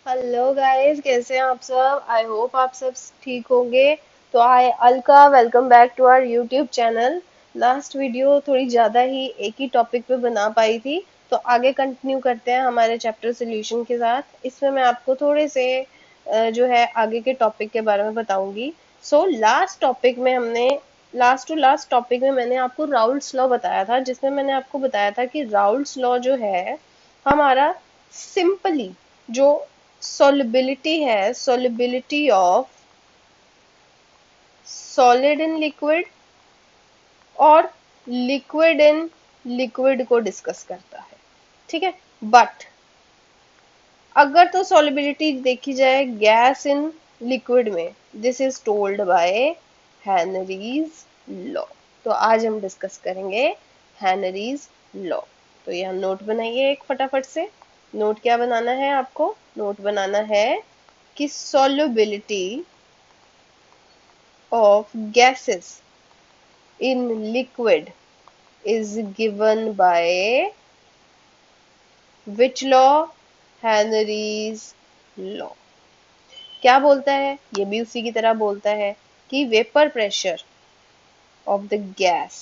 Hello guys, कैसे हैं आप सब। आई होप आप सब ठीक होंगे। तो I Alka, welcome back to our YouTube channel. Last video थोड़ी ज़्यादा ही एक ही टॉपिक पे बना पाई थी, तो आगे कंटिन्यू करते हैं हमारे चैप्टर सोल्यूशन के साथ। इसमें मैं आपको थोड़े से जो है आगे के टॉपिक के बारे में बताऊंगी। So last to last topic में मैंने आपको राउल्ट्स लॉ बताया था, जिसमें मैंने आपको बताया था कि राउल्ट्स लॉ जो है हमारा सिंपली जो solubility है, solubility of solid in liquid और liquid in liquid को डिस्कस करता है। ठीक है। बट अगर तो solubility देखी जाए गैस इन लिक्विड में, this is told by Henry's law. तो आज हम डिस्कस करेंगे हेनरीज लॉ। तो यहाँ नोट बनाइए एक फटाफट से। नोट क्या बनाना है आपको? नोट बनाना है कि solubility of gases in liquid is given by which law? Henry's law। क्या बोलता है? ये भी उसी की तरह बोलता है कि vapour pressure of the gas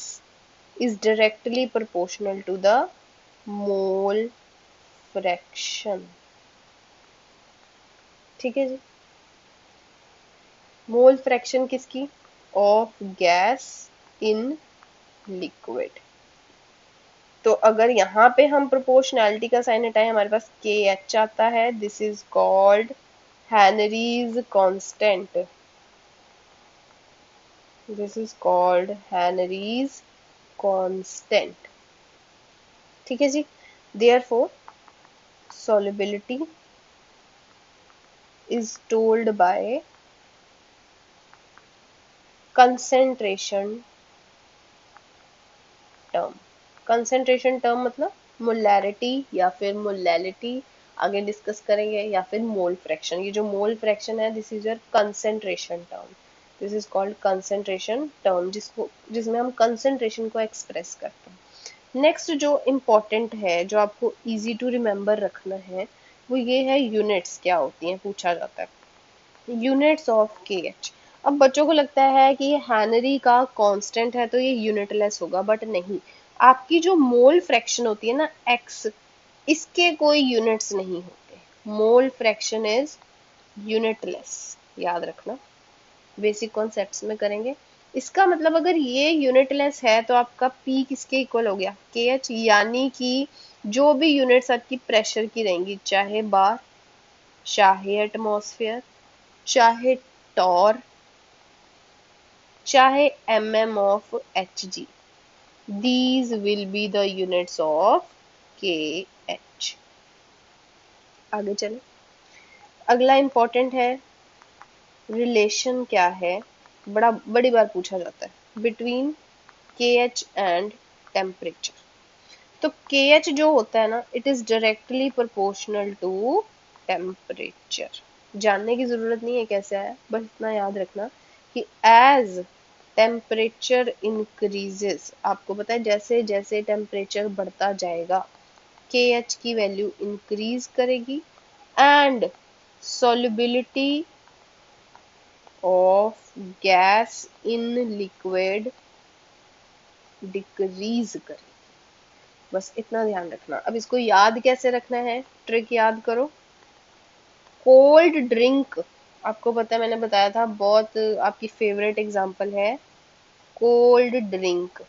is directly proportional to the mole fraction। ठीक है जी। मोल फ्रैक्शन किसकी? Of gas in liquid. तो अगर यहाँ पे हम प्रोपोर्शनैलिटी का साइन हटाएं, हमारे पास के एच आता है। This is called Henry's constant. This is called Henry's constant. ठीक है जी। Therefore solubility is told by concentration term. Concentration term मतलब मोलैरिटी या फिर मोलैलिटी, आगे डिस्कस करेंगे, या फिर मोल फ्रैक्शन। ये जो मोल फ्रैक्शन है, this is your concentration term. This is called concentration term, जिसमें हम कंसेंट्रेशन को एक्सप्रेस करते हैं। नेक्स्ट जो इम्पोर्टेंट है, जो आपको इजी टू रिमेम्बर रखना है, वो ये है यूनिट्स क्या होती हैं, पूछा जाता है। यूनिट्स ऑफ के एच। अब बच्चों को लगता है कि ये हैनरी का कांस्टेंट है तो ये यूनिटलेस होगा, बट नहीं। आपकी जो मोल फ्रैक्शन होती है ना, एक्स, इसके कोई यूनिट्स नहीं होते। Mole fraction is unitless. याद रखना, बेसिक कॉन्सेप्ट्स में करेंगे। इसका मतलब अगर ये यूनिटलेस है तो आपका पी किसके इक्वल हो गया? के एच। यानी कि जो भी यूनिट्स आपकी प्रेशर की रहेंगी, चाहे बार, चाहे एटमॉस्फेयर, चाहे टॉर, चाहे mm of hg, these will be the units of kh। आगे चले। अगला इंपॉर्टेंट है, रिलेशन क्या है, बड़ी बार पूछा जाता है, बिटवीन kh एंड टेम्परेचर। तो kh जो होता है ना, it is directly proportional to temperature. जानने की जरूरत नहीं है कैसे आया, बस इतना याद रखना कि एज टेम्परेचर इंक्रीजेस, आपको पता है जैसे जैसे टेम्परेचर बढ़ता जाएगा के एच की वैल्यू इंक्रीज करेगी and solubility of gas in liquid decrease करेगी। बस इतना ध्यान रखना। अब इसको याद कैसे रखना है, ट्रिक याद करो। कोल्ड ड्रिंक, आपको पता है मैंने बताया था, बहुत आपकी फेवरेट एग्जांपल है कोल्ड ड्रिंक।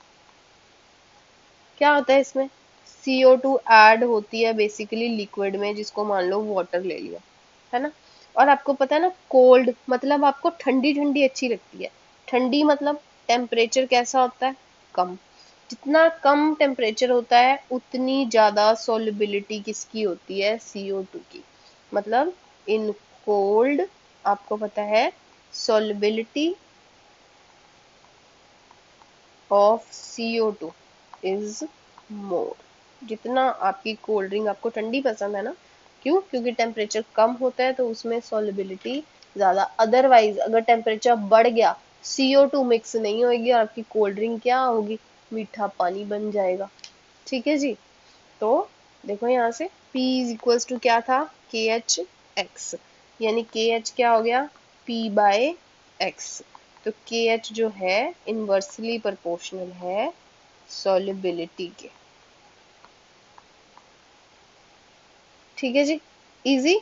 क्या होता है इसमें? CO2 ऐड होती है बेसिकली लिक्विड में, जिसको मान लो वाटर ले लिया, है ना। और आपको पता है ना, कोल्ड मतलब आपको ठंडी ठंडी अच्छी लगती है। ठंडी मतलब टेम्परेचर कैसा होता है? कम। जितना कम टेम्परेचर होता है उतनी ज्यादा सॉल्युबिलिटी किसकी होती है? CO2 की। मतलब इन कोल्ड, आपको पता है solubility of CO2 is more. जितना आपकी कोल्ड ड्रिंक आपको ठंडी पसंद है ना, क्यों? क्योंकि टेम्परेचर कम होता है तो उसमें सॉल्युबिलिटी ज्यादा। अदरवाइज अगर टेम्परेचर बढ़ गया, CO2 मिक्स नहीं होगी और आपकी कोल्ड ड्रिंक क्या होगी? मीठा पानी बन जाएगा। ठीक है जी। तो देखो यहाँ से P इज इक्वल्स टू क्या था? के एच एक्स, यानी के एच क्या हो गया, पी बाय एक्स। तो के एच जो है इनवर्सली प्रोपोर्शनल है सॉल्युबिलिटी के। ठीक है जी, इजी।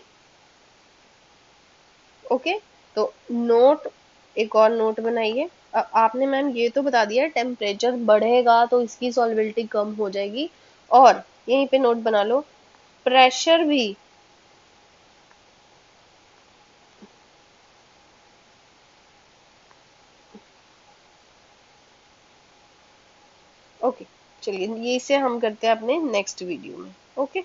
ओके, तो नोट, एक और नोट बनाइए। आपने मैम ये तो बता दिया टेम्परेचर बढ़ेगा तो इसकी सॉल्युबिलिटी कम हो जाएगी, और यहीं पे नोट बना लो, प्रेशर भी, ओके। चलिए ये इसे हम करते हैं अपने नेक्स्ट वीडियो में। ओके।